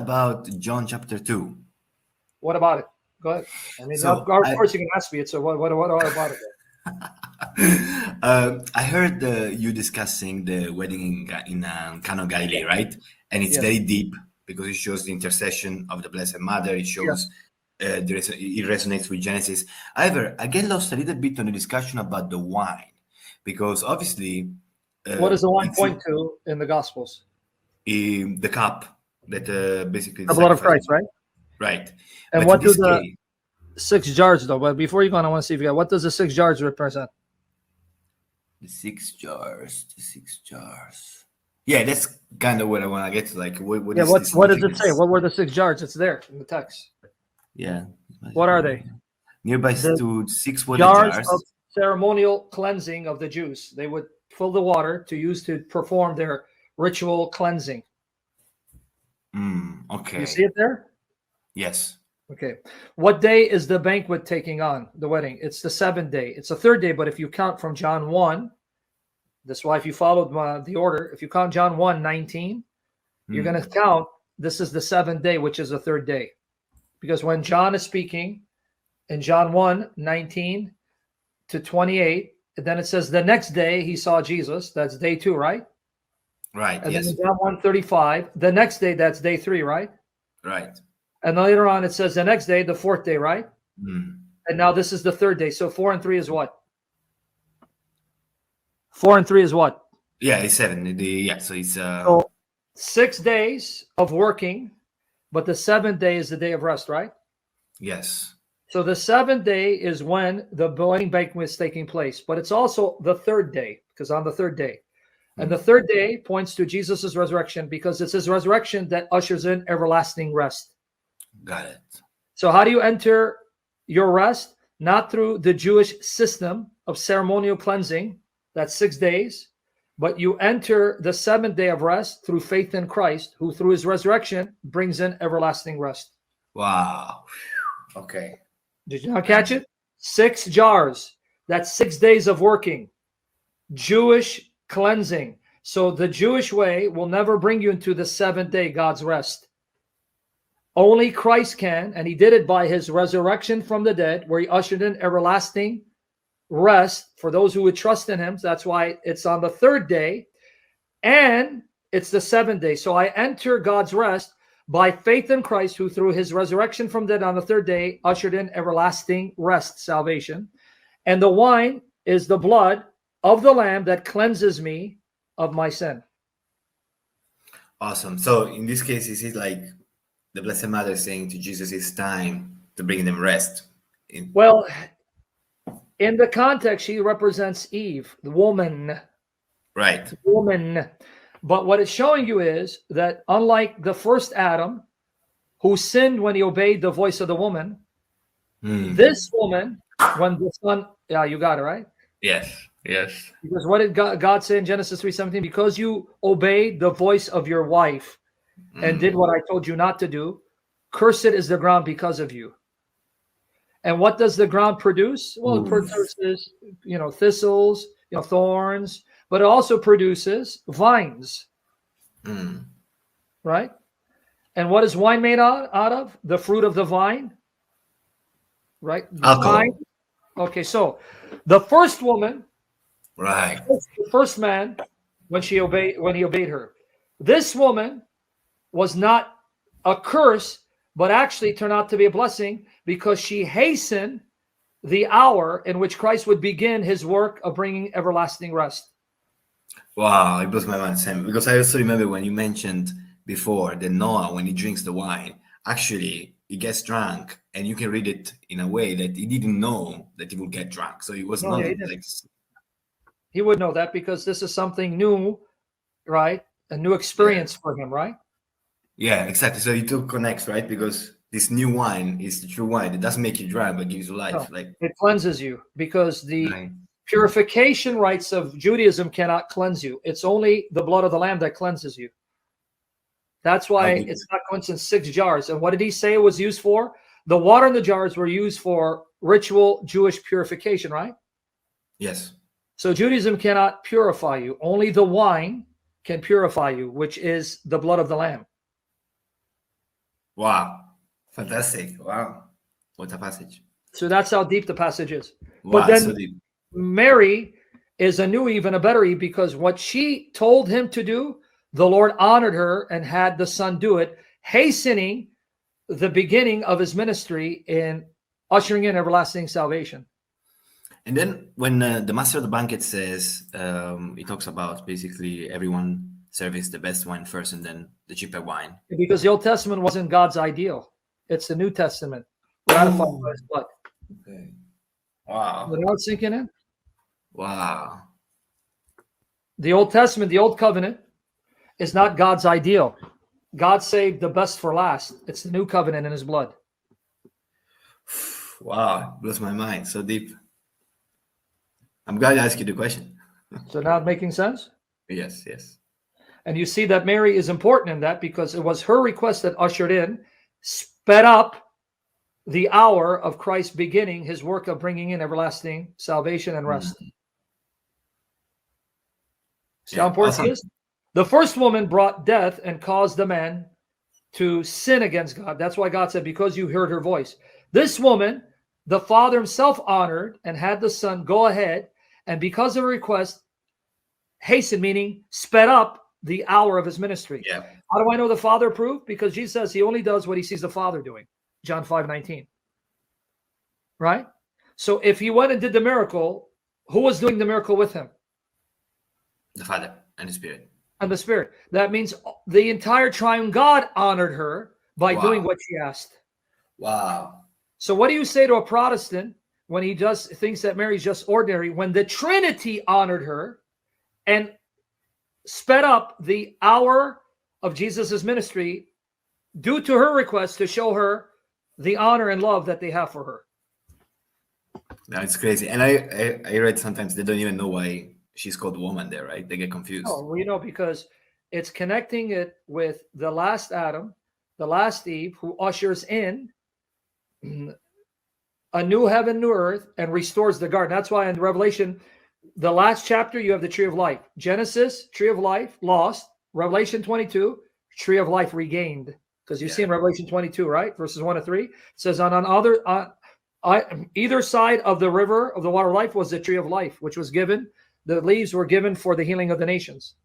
about John chapter 2? What about it? Go ahead. I mean, So of course you can ask me it. So what about it? I heard you discussing the wedding in Cana of Galilee, right? And it's Yes. very deep because it shows the intercession of the Blessed Mother. It shows it resonates with Genesis. However, I get lost a little bit on the discussion about the wine because obviously, What does the wine point to in the Gospels? The cup that basically The blood of Christ, right? Right. And But what in do this the case, 6 jars, though? But before you go on, I want to see if you got what does the 6 jars represent? the 6 jars, the 6 jars. Yeah, that's kind of what I want to get to. Like, what Yeah, is this what does it say? significance? What were the 6 jars? It's there in the text. Yeah. What are they? Nearby The stood 6 water Jars jars. of ceremonial cleansing of the Jews. They would fill the water to use to perform their ritual cleansing. Okay. You see it there? Yes. Okay. What day is the banquet taking on, the wedding? It's the 7th day. It's the 3rd day, but if you count from John 1, that's why if you followed the order, if you count John 1:19, you're going to count this is the 7th day, which is the 3rd day. Because when John is speaking in John 1:19 to 28, then it says the next day he saw Jesus. That's day 2, right? Right. And yes. then in John 1:35, the next day, that's day 3, right? Right. And then later on, it says the next day, the 4th day, right? And now this is the 3rd day. So 4 and 3 is what? 4 and 3 is what? Yeah, it's 7. So it's So 6 days of working, but the 7th day is the day of rest, right? yes. So the 7th day is when the wedding banquet is taking place, but it's also the 3rd day, because on the 3rd day. And the 3rd day points to Jesus' resurrection because it's his resurrection that ushers in everlasting rest. Got it. So how do you enter your rest? Not through the Jewish system of ceremonial cleansing, that's 6 days, but you enter the 7th day of rest through faith in Christ, who through his resurrection brings in everlasting rest. Wow. Okay. Did you not catch it? 6 jars. That's 6 days of working. Jewish cleansing. So the Jewish way will never bring you into the 7th day, God's rest. Only Christ can, and he did it by his resurrection from the dead, where he ushered in everlasting rest for those who would trust in him. So that's why it's on the 3rd day, and it's the 7th day. So I enter God's rest by faith in Christ, who through his resurrection from the dead on the 3rd day ushered in everlasting rest, salvation. And the wine is the blood of the Lamb that cleanses me of my sin. Awesome. So in this case, is it like the Blessed Mother saying to Jesus, it's time to bring them rest? Well, in the context, she represents Eve, the woman. Right. The woman. But what it's showing you is that unlike the first Adam, who sinned when he obeyed the voice of the woman, this woman, when the son, yeah, you got it, right? Yes. Yes. Because what did God say in Genesis 3:17? Because you obeyed the voice of your wife and did what I told you not to do, cursed is the ground because of you. And what does the ground produce? Well, it produces, thistles, thorns, but it also produces vines, right? And what is wine made out of? The fruit of the vine, right? Alcohol. Vine. Okay, so the first woman, right, the first man, when he obeyed her, this woman was not a curse, but actually turned out to be a blessing because she hastened the hour in which Christ would begin his work of bringing everlasting rest. Wow, it blows my mind, Sam. Because I also remember when you mentioned before that Noah, when he drinks the wine, actually he gets drunk, and you can read it in a way that he didn't know that he would get drunk. So he was not like. He would know that because this is something new, right? A new experience for him, right? Yeah, exactly. So it all connects, right? Because this new wine is the true wine. It doesn't make you drunk, but gives you life. No, it cleanses you because the purification rites of Judaism cannot cleanse you. It's only the blood of the Lamb that cleanses you. That's why it's not coincidence 6 jars. And what did he say it was used for? The water in the jars were used for ritual Jewish purification, right? Yes. So Judaism cannot purify you. Only the wine can purify you, which is the blood of the Lamb. Wow. Fantastic. Wow. What a passage. So that's how deep the passage is. But Wow. So then deep. Mary is a new Eve and a better Eve, because what she told him to do, the Lord honored her and had the Son do it, hastening the beginning of his ministry in ushering in everlasting salvation. And then when the master of the banquet says, he talks about basically everyone serves the best wine first and then the cheaper wine. Because the Old Testament wasn't God's ideal. It's the New Testament, ratified by his blood. Okay. Wow. Without sinking in? Wow. The Old Testament, the Old Covenant, is not God's ideal. God saved the best for last. It's the New Covenant in his blood. Wow. Blows my mind. So deep. I'm glad I asked you the question. So now it's making sense? Yes, yes. And you see that Mary is important in that, because it was her request that ushered in, sped up the hour of Christ beginning his work of bringing in everlasting salvation and rest. See how important awesome. it is? The first woman brought death and caused the man to sin against God. That's why God said, because you heard her voice. This woman, the Father himself honored and had the Son go ahead, and because of her request, hasten, meaning sped up the hour of his ministry. Yeah. How do I know the Father approved? Because Jesus says he only does what he sees the Father doing. John 5:19. Right? So if he went and did the miracle, who was doing the miracle with him? The Father and the Spirit. And the Spirit. That means the entire triune God honored her by doing what she asked. Wow. So what do you say to a Protestant when he just thinks that Mary's just ordinary, when the Trinity honored her and sped up the hour of Jesus's ministry due to her request to show her the honor and love that they have for her? That's crazy. And I read sometimes they don't even know why she's called woman there, right? They get confused. Oh, well, you know, because it's connecting it with the last Adam, the last Eve, who ushers in a new heaven, new earth, and restores the garden. That's why in Revelation, the last chapter, you have the tree of life. Genesis, tree of life, lost. Revelation 22, tree of life regained. Because you see in Revelation 22, right? Verses 1 to 3, it says, on either side of the river of the water of life was the tree of life, which was given. The leaves were given for the healing of the nations.